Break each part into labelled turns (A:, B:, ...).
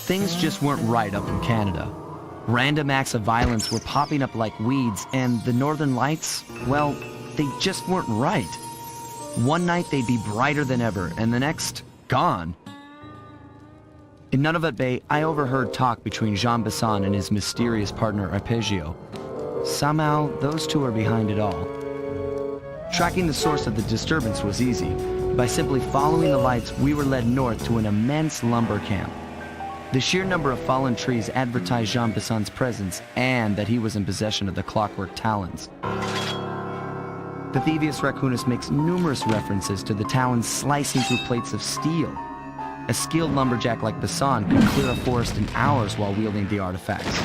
A: Things just weren't right up in Canada. Random acts of violence were popping up like weeds, and the Northern Lights, well, they just weren't right. One night they'd be brighter than ever, and the next, gone. In Nunavut Bay, I overheard talk between Jean Bison and his mysterious partner Arpeggio. Somehow, those two are behind it all. Tracking the source of the disturbance was easy. By simply following the lights, we were led north to an immense lumber camp. The sheer number of fallen trees advertised Jean Bison's presence and that he was in possession of the clockwork talons. The Thieves Raccoonus makes numerous references to the talons slicing through plates of steel. A skilled lumberjack like Bison could clear a forest in hours while wielding the artifacts.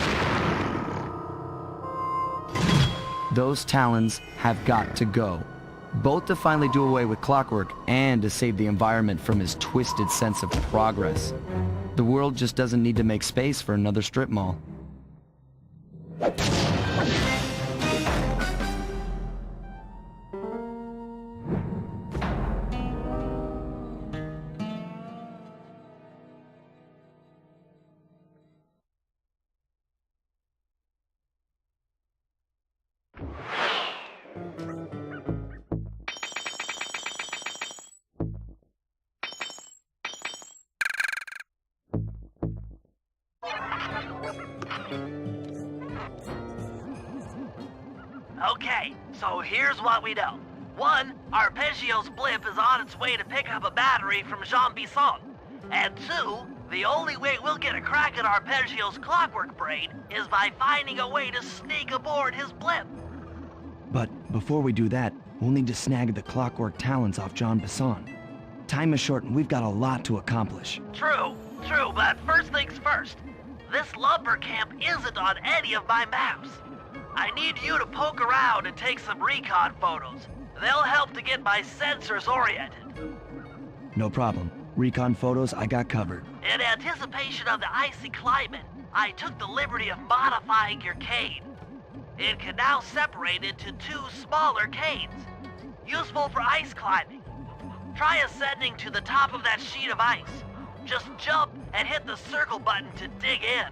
A: Those talons have got to go, both to finally do away with clockwork and to save the environment from his twisted sense of progress. The world just doesn't need to make space for another strip mall.
B: Okay, so here's what we know. 1, Arpeggio's blimp is on its way to pick up a battery from Jean Bison. And 2, the only way we'll get a crack at Arpeggio's clockwork brain is by finding a way to sneak aboard his blimp.
A: But before we do that, we'll need to snag the clockwork talons off Jean Bison. Time is short and we've got a lot to accomplish.
B: True, but first things first. This lumber camp isn't on any of my maps. I need you to poke around and take some recon photos. They'll help to get my sensors oriented.
A: No problem. Recon photos I got covered.
B: In anticipation of the icy climate, I took the liberty of modifying your cane. It can now separate into 2 smaller canes, useful for ice climbing. Try ascending to the top of that sheet of ice. Just jump and hit the circle button to dig in.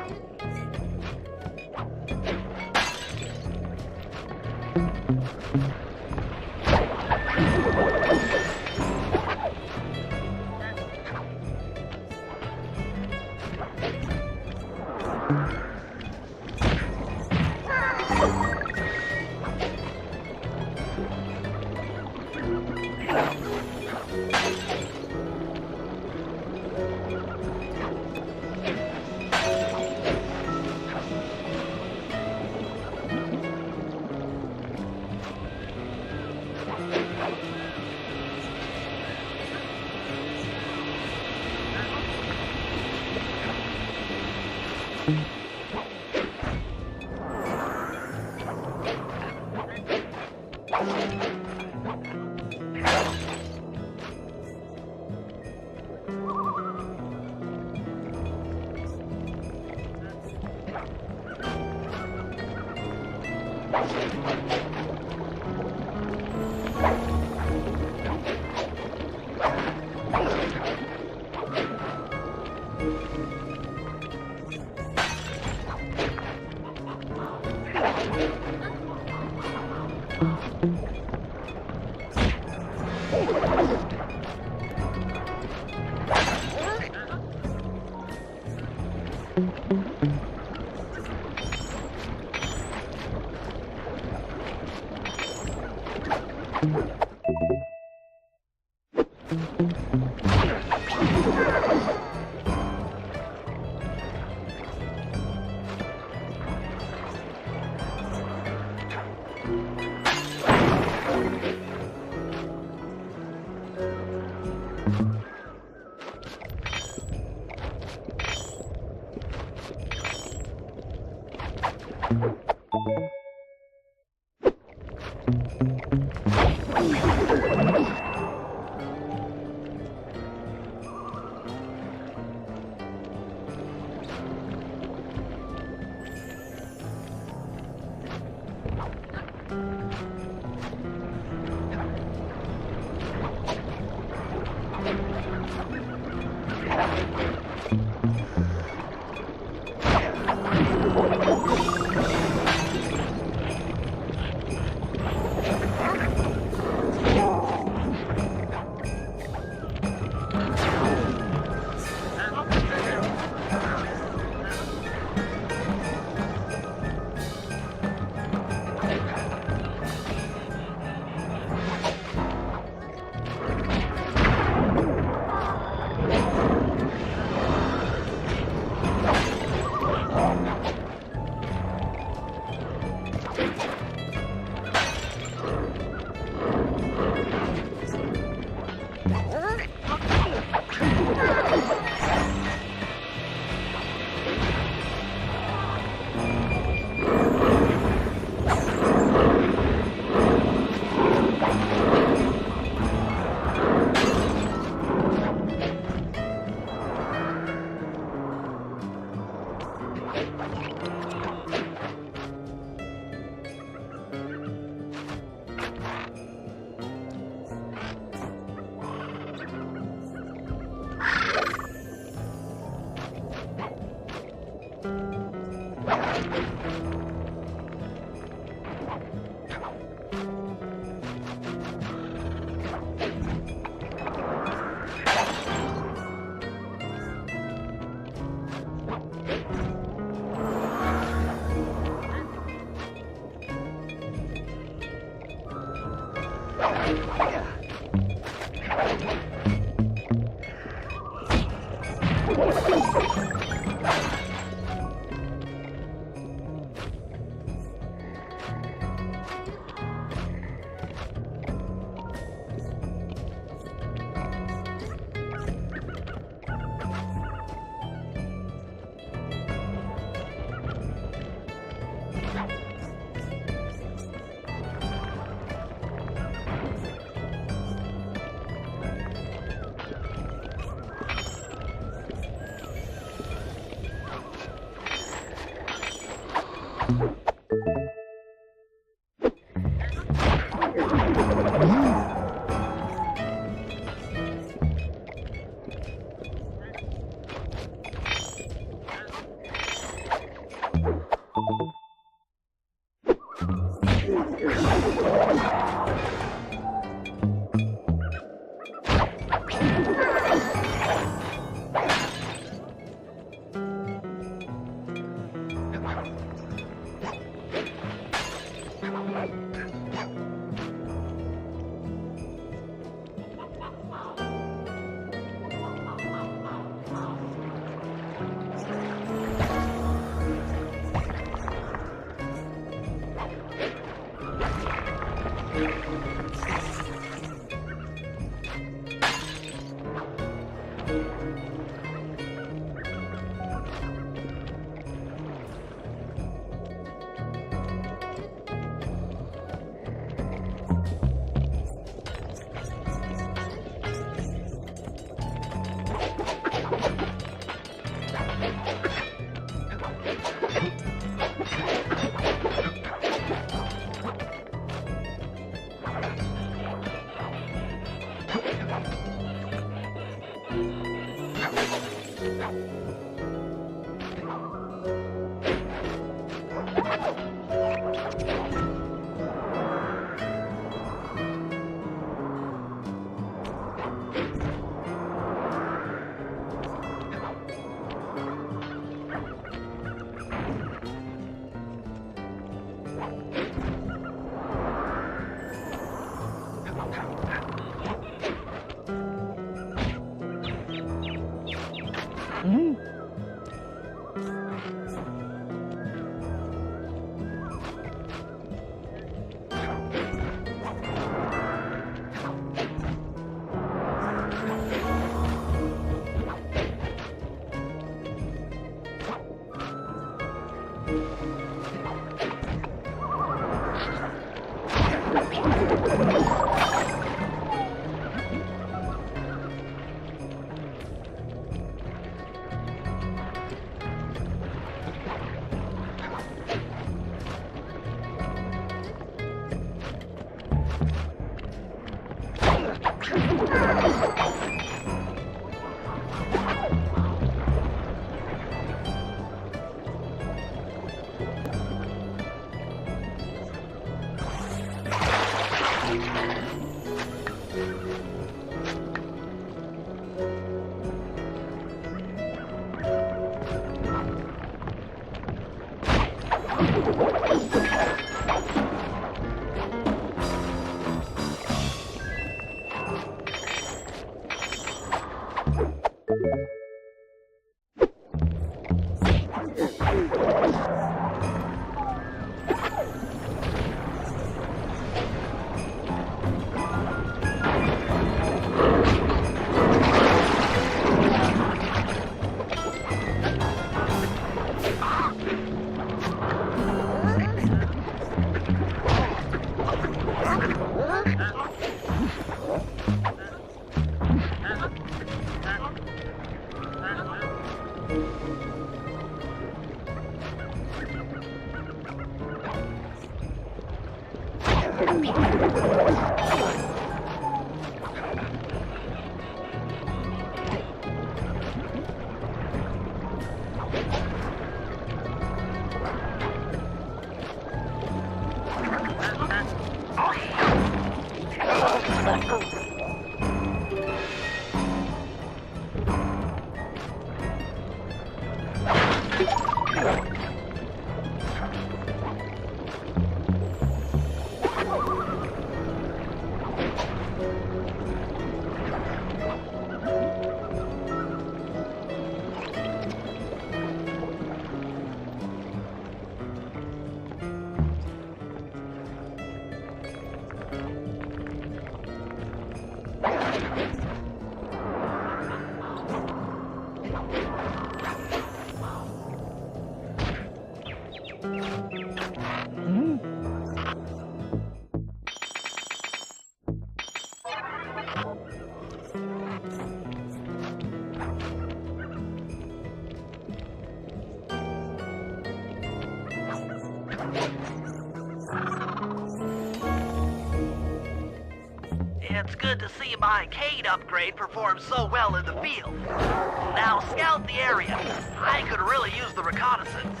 B: It's good to see my Cade upgrade perform so well in the field. Now scout the area. I could really use the reconnaissance.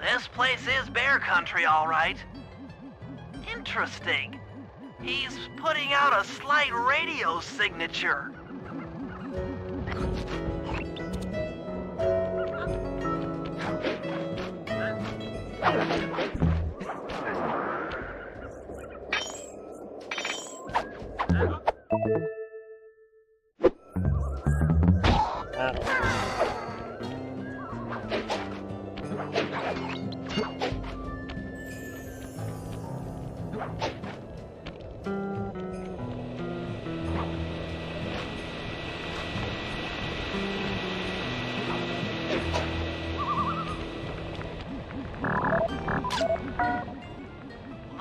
B: This place is bear country, all right. Interesting. He's putting out a slight radio signature.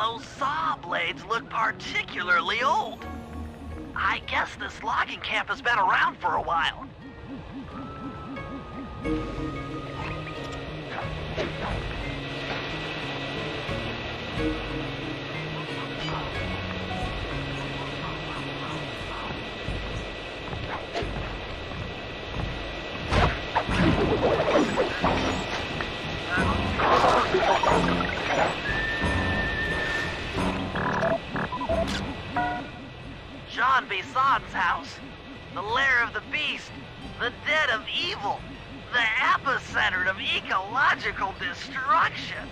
B: those saw blades look particularly old. I guess this logging camp has been around for a while. Jean Bison's house, the lair of the beast, the den of evil, the epicenter of ecological destruction.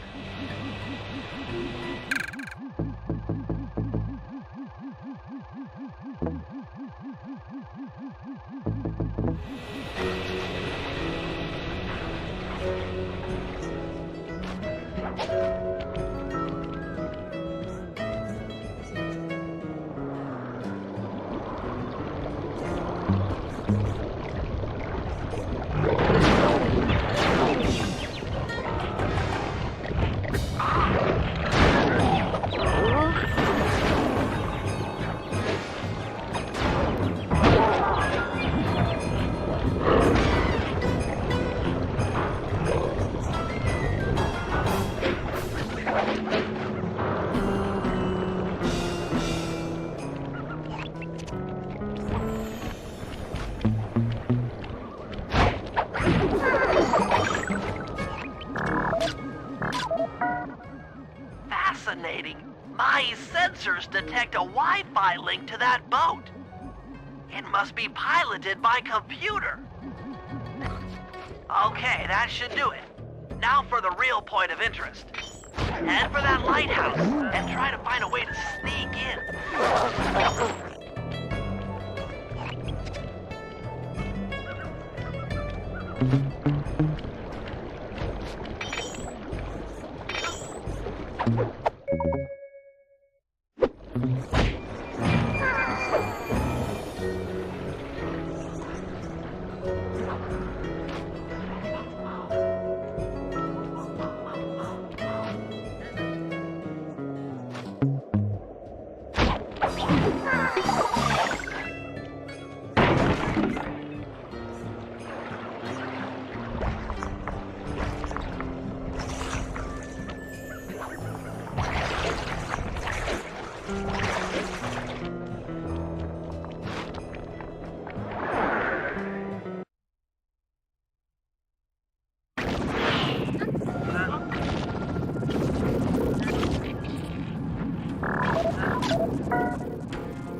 B: Fascinating. My sensors detect a Wi-Fi link to that boat. It must be piloted by computer. Okay, that should do it. Now for the real point of interest. Head for that lighthouse and try to find a way to sneak in.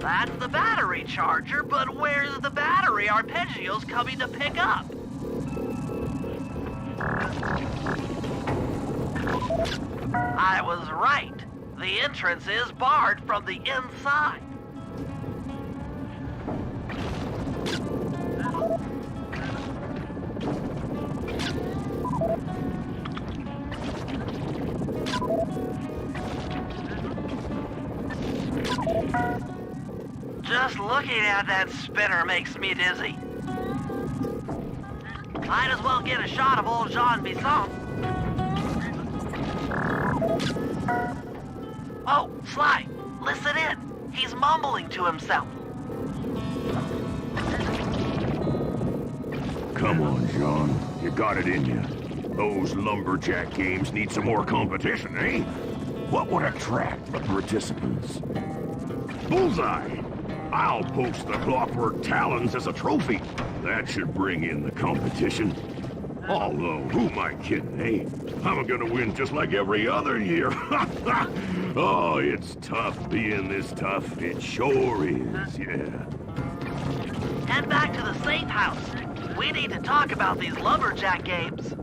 B: That's the battery charger, but where's the battery arpeggios coming to pick up? I was right. The entrance is barred from the inside. Just looking at that spinner makes me dizzy. Might as well get a shot of old Jean Bison. Oh, Sly, listen in. He's mumbling to himself.
C: Come on, Jean. You got it in you. Those lumberjack games need some more competition, eh? What would attract the participants? Bullseye! I'll post the clockwork talons as a trophy. That should bring in the competition. Although, who am I kidding, eh? I'm gonna win just like every other year. Oh, it's tough being this tough. It sure is, yeah.
B: Head back to the safe house. We need to talk about these lumberjack games.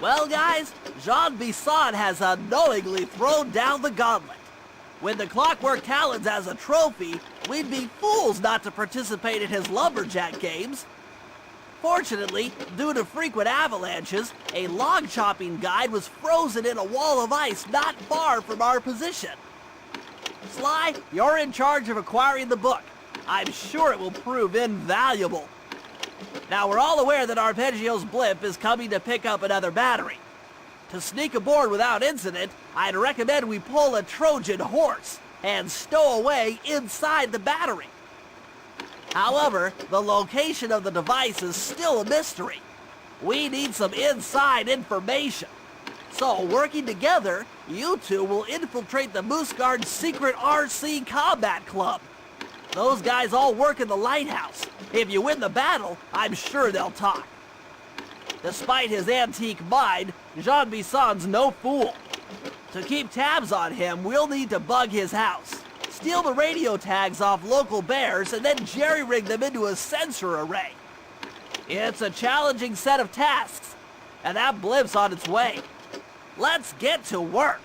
B: Well, guys, Jean Bison has unknowingly thrown down the gauntlet. With the clockwork talons as a trophy, we'd be fools not to participate in his lumberjack games. Fortunately, due to frequent avalanches, a log chopping guide was frozen in a wall of ice not far from our position. Sly, you're in charge of acquiring the book. I'm sure it will prove invaluable. Now, we're all aware that Arpeggio's blimp is coming to pick up another battery. To sneak aboard without incident, I'd recommend we pull a Trojan horse and stow away inside the battery. However, the location of the device is still a mystery. We need some inside information. So, working together, you two will infiltrate the Moose Guard's secret RC combat club. Those guys all work in the lighthouse. If you win the battle, I'm sure they'll talk. Despite his antique mind, Jean Bison's no fool. To keep tabs on him, we'll need to bug his house, steal the radio tags off local bears, and then jerry-rig them into a sensor array. It's a challenging set of tasks, and that blimp's on its way. Let's get to work.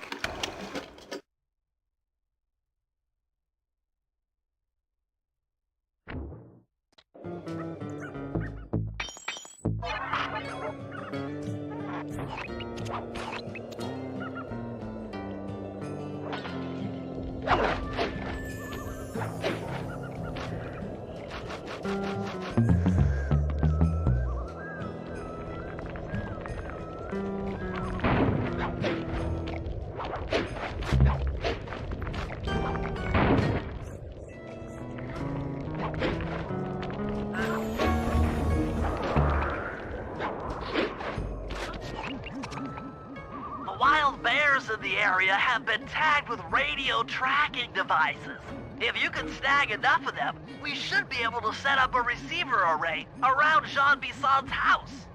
B: Wild bears in the area have been tagged with radio tracking devices. If you can snag enough of them, we should be able to set up a receiver array around Jean Bison's house.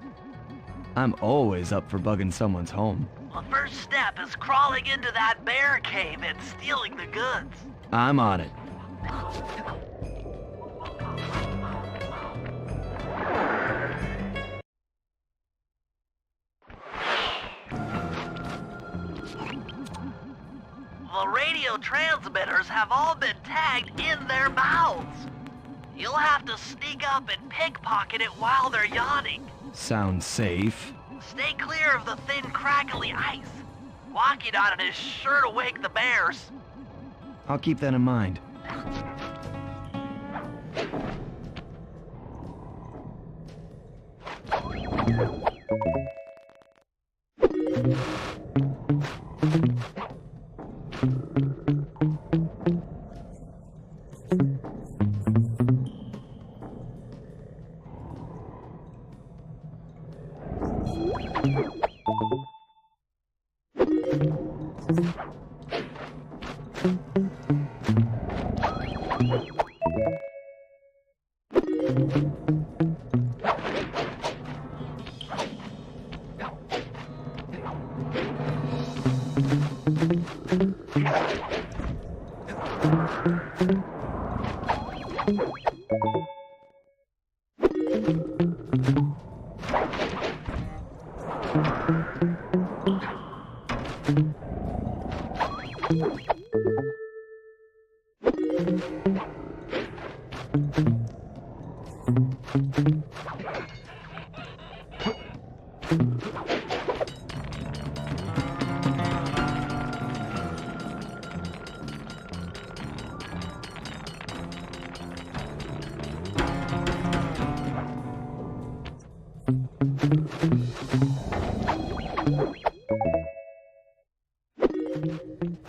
A: I'm always up for bugging someone's home.
B: The first step is crawling into that bear cave and stealing the goods.
A: I'm on it.
B: The radio transmitters have all been tagged in their mouths. You'll have to sneak up and pickpocket it while they're yawning.
A: Sounds safe.
B: Stay clear of the thin, crackly ice. Walking on it is sure to wake the bears.
A: I'll keep that in mind.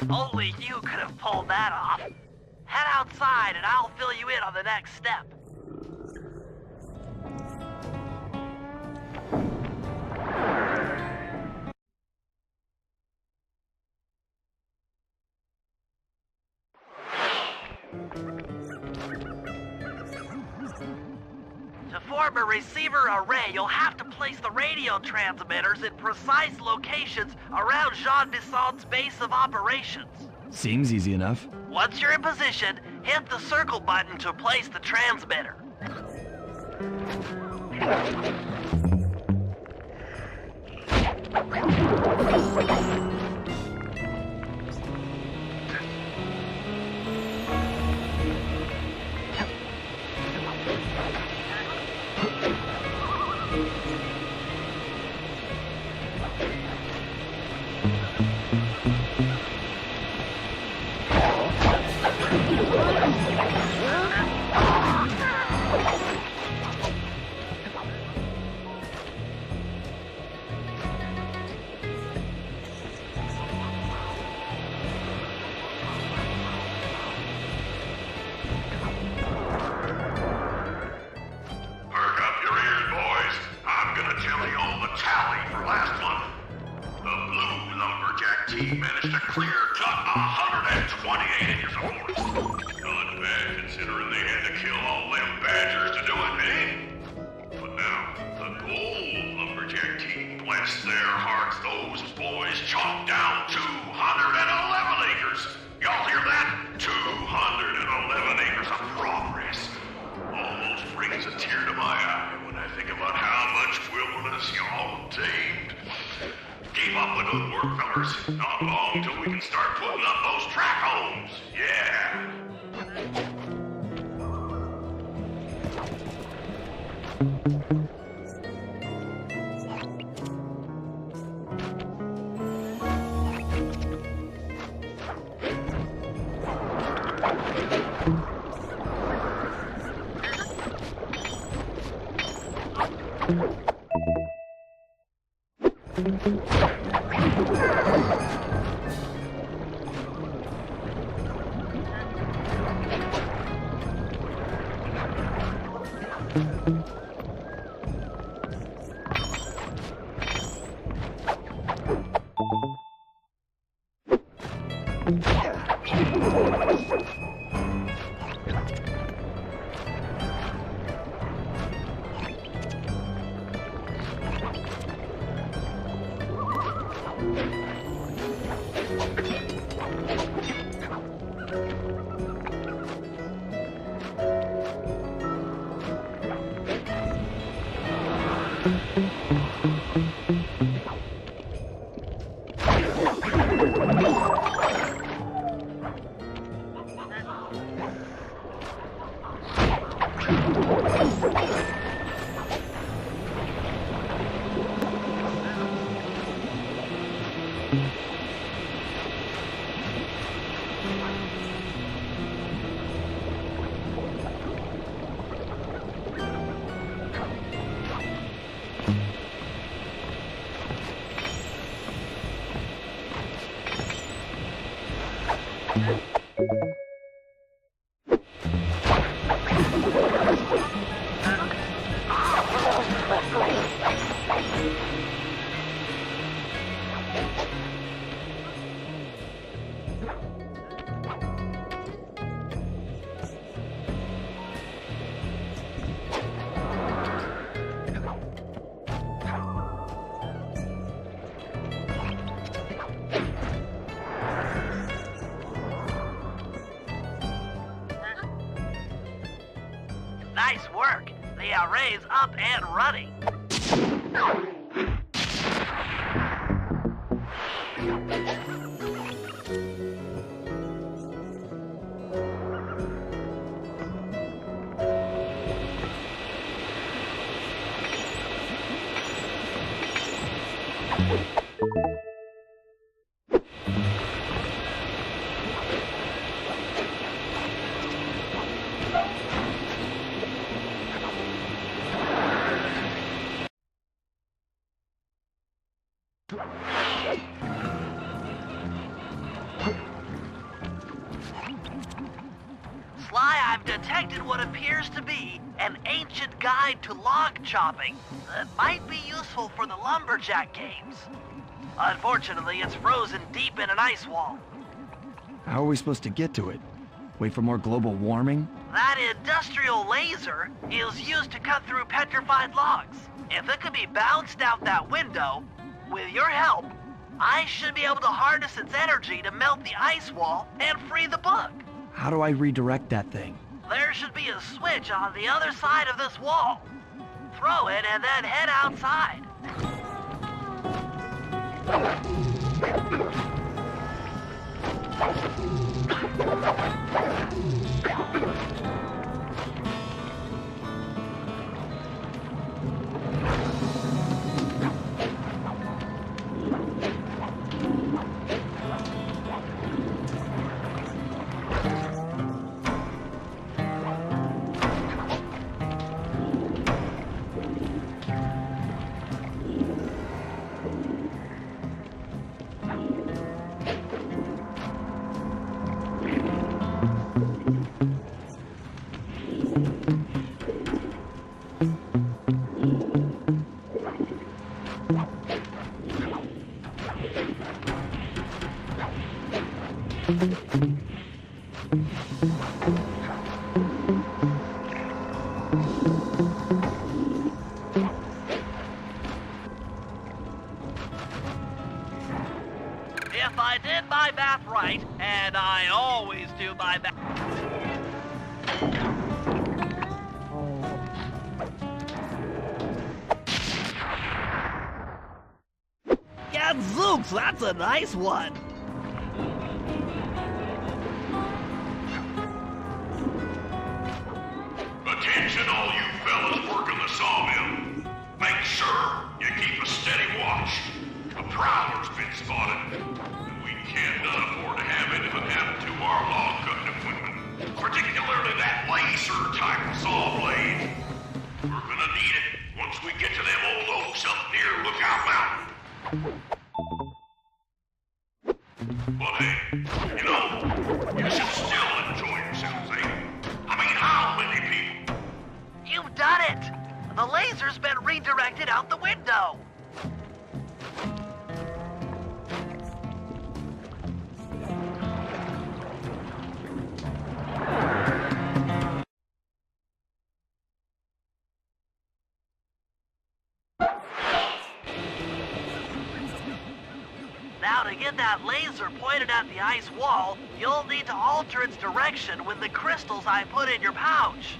B: Only you could have pulled that off. Head outside and I'll fill you in on the next step. To form a receiver array, you'll have to place the radio transmitters in precise locations around Jean Bison's base of operations.
A: Seems easy enough.
B: Once you're in position, hit the circle button to place the transmitter.
C: Not bad considering they had to kill all them badgers to do it, eh? But now, the gold lumberjack team, bless their hearts, those boys chopped down 211 acres. Y'all hear that? 211 acres of progress. Almost brings a tear to my eye when I think about how much wilderness y'all tamed. Keep up the good work, fellas. Not long till we can start putting up those track homes. Yeah.
B: Nice work. The array's up and running. Sly, I've detected what appears to be an ancient guide to log chopping that might be useful for the lumberjack games. Unfortunately, it's frozen deep in an ice wall.
A: How are we supposed to get to it? Wait for more global warming?
B: That industrial laser is used to cut through petrified logs. If it could be bounced out that window, with your help, I should be able to harness its energy to melt the ice wall and free the book.
A: How do I redirect that thing?
B: There should be a switch on the other side of this wall. Throw it and then head outside. If I did my math right, and I always do my math... Gadzooks, that's a nice one!
C: Attention all you fellas working the sawmill. Make sure you keep a steady watch. A prowler's been spotted. We cannot afford to have anything happen to our log cutting equipment. Particularly that laser-type saw blade. We're gonna need it once we get to them old oaks up near Lookout Mountain. But hey, you know, you should still enjoy yourselves, eh? I mean, how many people?
B: You've done it! The laser's been redirected out the window! Now, to get that laser pointed at the ice wall, you'll need to alter its direction with the crystals I put in your pouch.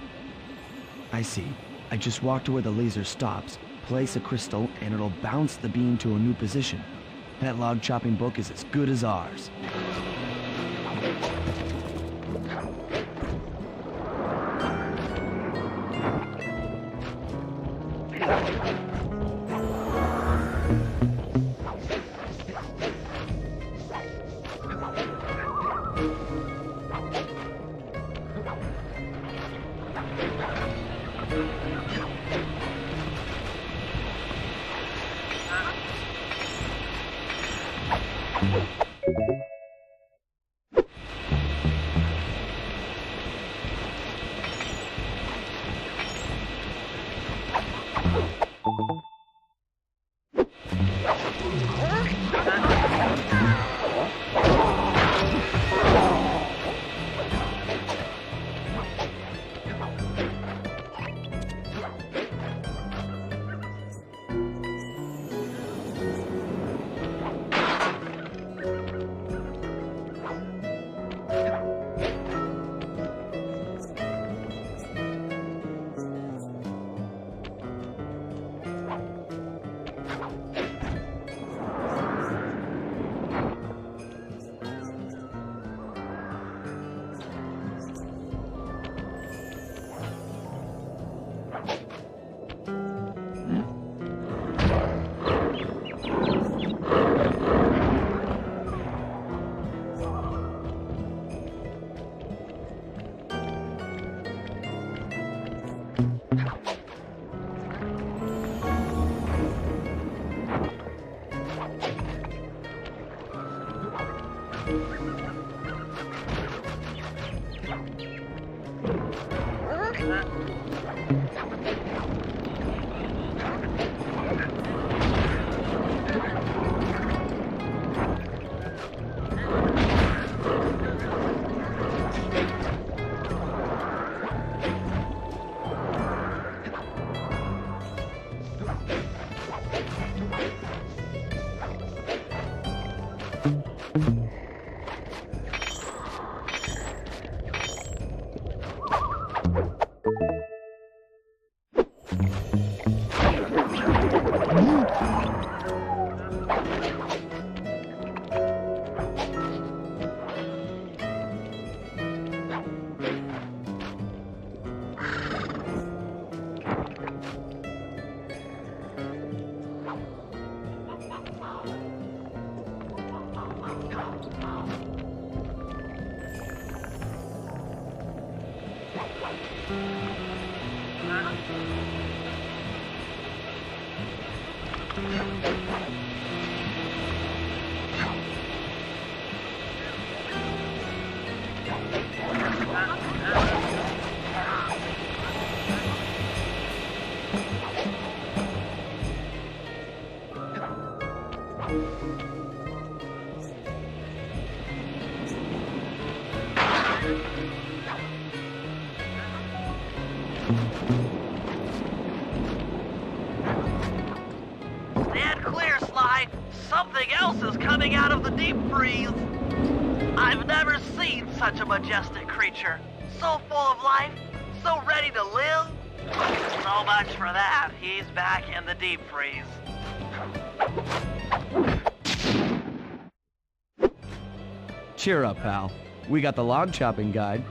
A: I see. I just walk to where the laser stops, place a crystal, and it'll bounce the beam to a new position. That log chopping book is as good as ours.
B: coming out of the deep freeze. I've never seen such a majestic creature. So full of life, so ready to live. So much for that. He's back in the deep freeze.
A: Cheer up, pal. We got the log chopping guide.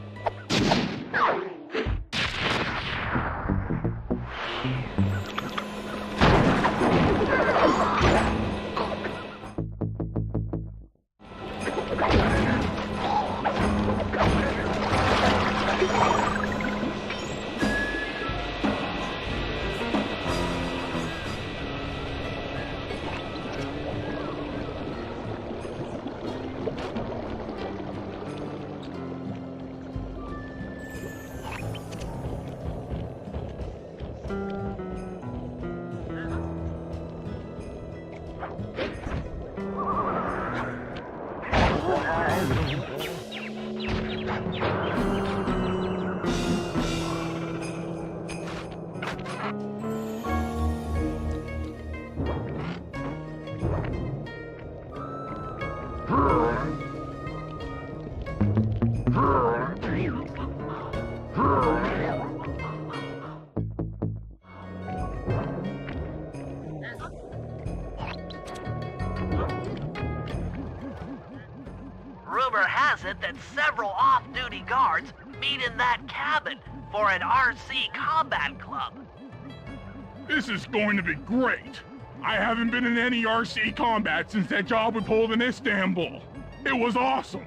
B: Rumor has it that several off-duty guards meet in that cabin for an RC combat club.
D: This is going to be great. I haven't been in any RC combat since that job we pulled in Istanbul. It was awesome.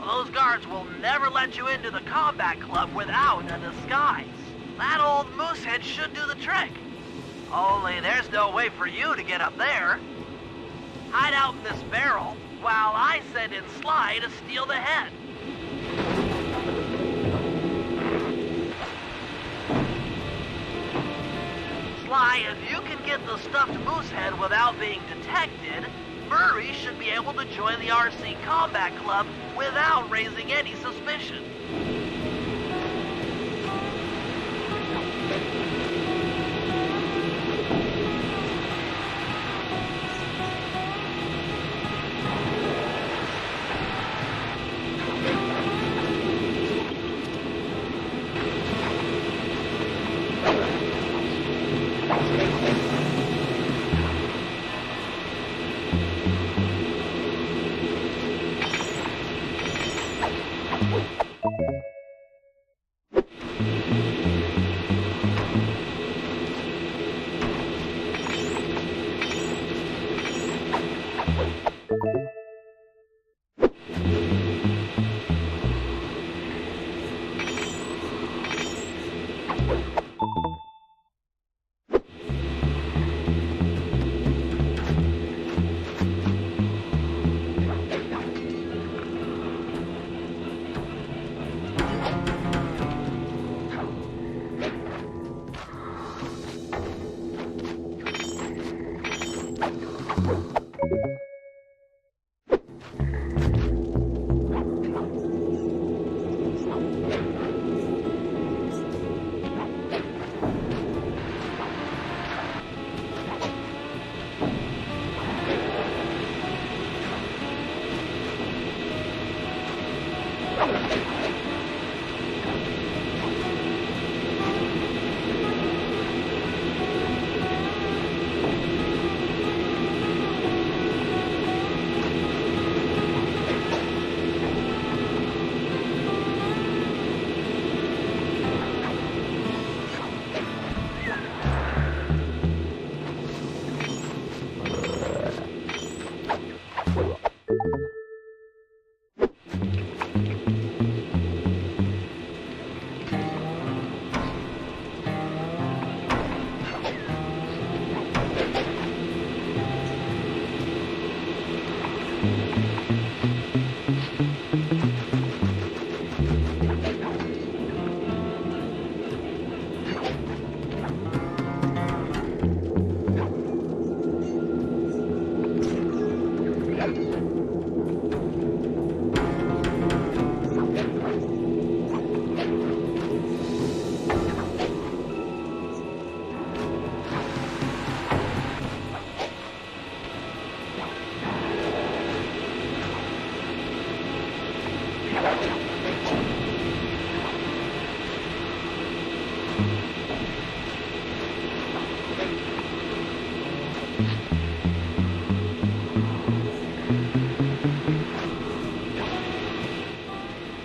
B: Those guards will never let you into the combat club without a disguise. That old moosehead should do the trick. Only there's no way for you to get up there. Hide out in this barrel while I send in Sly to steal the head. Sly, if you can get the stuffed moosehead without being detected, Murray should be able to join the RC Combat Club without raising any suspicion.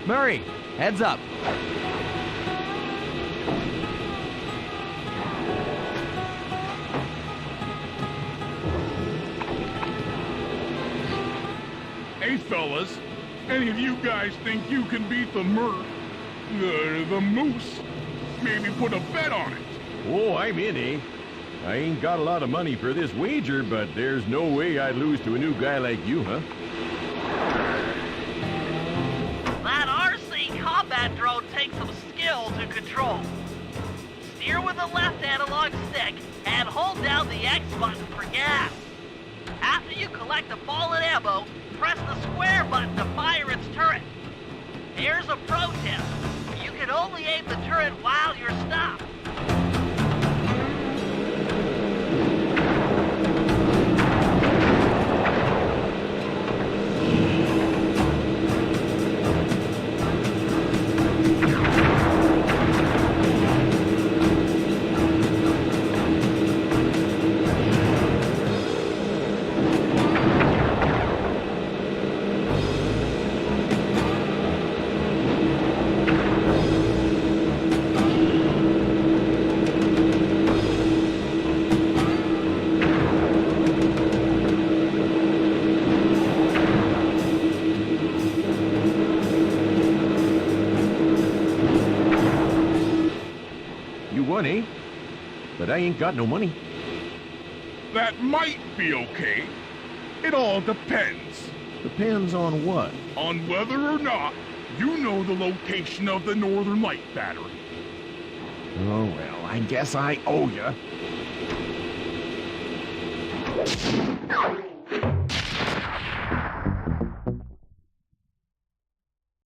A: Murray, heads up.
D: Hey, fellas, any of you guys think you can beat the moose? Maybe put a bet on it.
E: Oh, I'm in, eh? I ain't got a lot of money for this wager, but there's no way I'd lose to a new guy like you, huh?
B: That RC combat drone takes some skill to control. Steer with the left analog stick and hold down the X button for gas. After you collect the fallen ammo, press the square button to fire its turret. Here's a pro tip. You can only aim the turret while you're stopped.
E: You won, eh? But I ain't got no money.
D: That might be okay. It all depends
E: Depends on what?
D: on whether or not you know the location of the Northern Light battery.
E: Oh, well, I guess I owe ya.